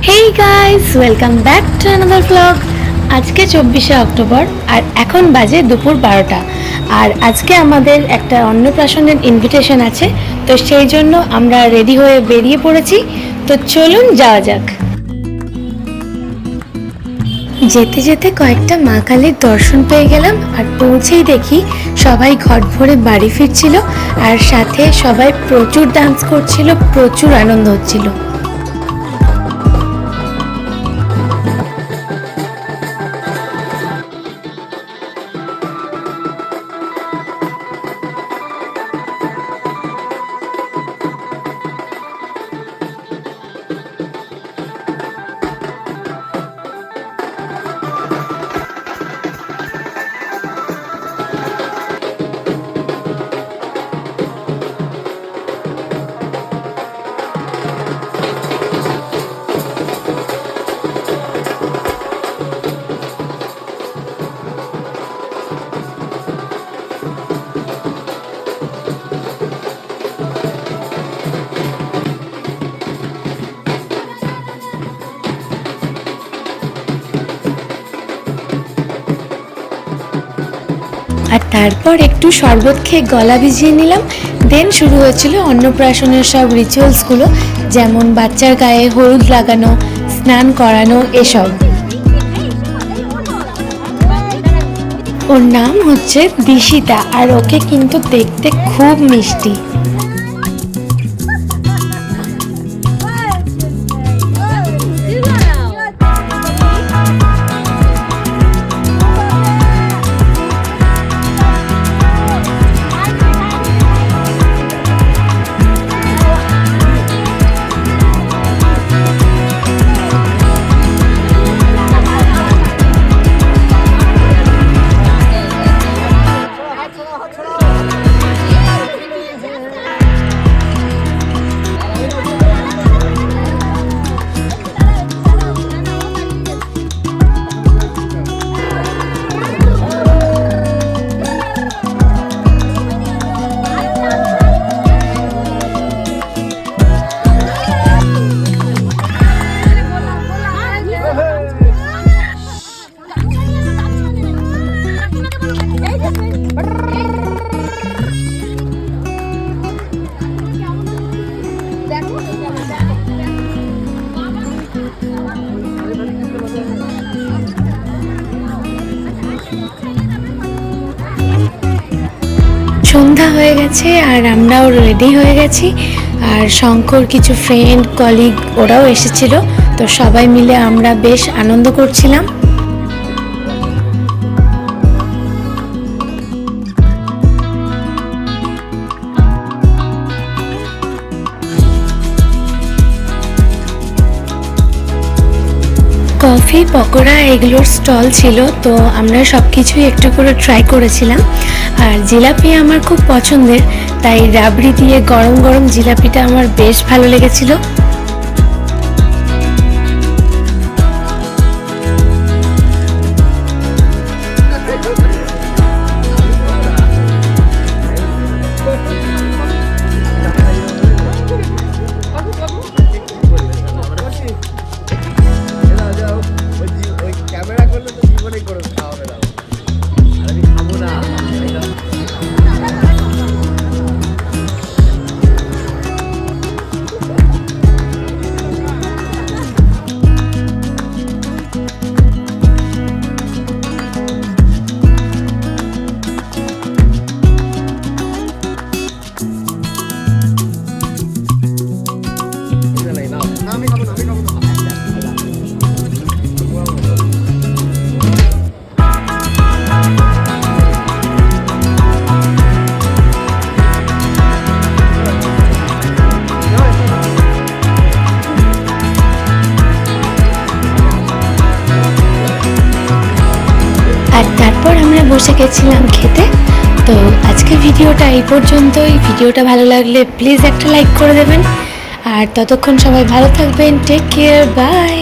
Hey guys, welcome back to another blog. আজকে 24শে October আর এখন বাজে দুপুর 12টা। আর আজকে আমাদের একটা অন্নপ্রাশনের ইনভিটেশন আছে, তো সেই জন্য আমরা রেডি হয়ে বেরিয়ে পড়েছি। তো চলুন যাওয়া যাক। যেতে যেতে কয়েকটা মা কালীর দর্শন পেয়ে গেলাম, আর পৌঁছেই দেখি সবাই ঘট ভরে বাড়ি ফিরছিল, আর সাথে সবাই প্রচুর ডান্স করছিল, প্রচুর আনন্দ হচ্ছিল। আর তারপর একটু শরবত খেয়ে গলা ভিজিয়ে নিলাম। দেন শুরু হয়েছিল অন্নপ্রাশনের সব রিচুয়ালসগুলো, যেমন বাচ্চার গায়ে হলুদ লাগানো, স্নান করানো, এসব। ওর নাম হচ্ছে দিশিতা, আর ওকে কিন্তু দেখতে খুব মিষ্টি। সন্ধ্যা হয়ে গেছে আর আমরাও রেডি হয়ে গেছি, আর শঙ্কর কিছু ফ্রেন্ড কলিগ ওরাও এসেছিল, তো সবাই মিলে আমরা বেশ আনন্দ করছিলাম। কফি, পকোড়া এগুলোর স্টল ছিল, তো আমরা সব কিছুই একটু করে ট্রাই করেছিলাম। আর জিলাপি আমার খুব পছন্দের, তাই রাবড়ি দিয়ে গরম গরম জিলাপিটা আমার বেশ ভালো লেগেছিল। তারপর আমরা বসে গেছিলাম খেতে। তো আজকে ভিডিওটা এই পর্যন্তই। ভিডিওটা ভালো লাগলে প্লিজ একটা লাইক করে দেবেন, আর ততক্ষণ সবাই ভালো থাকবেন। Take care, by.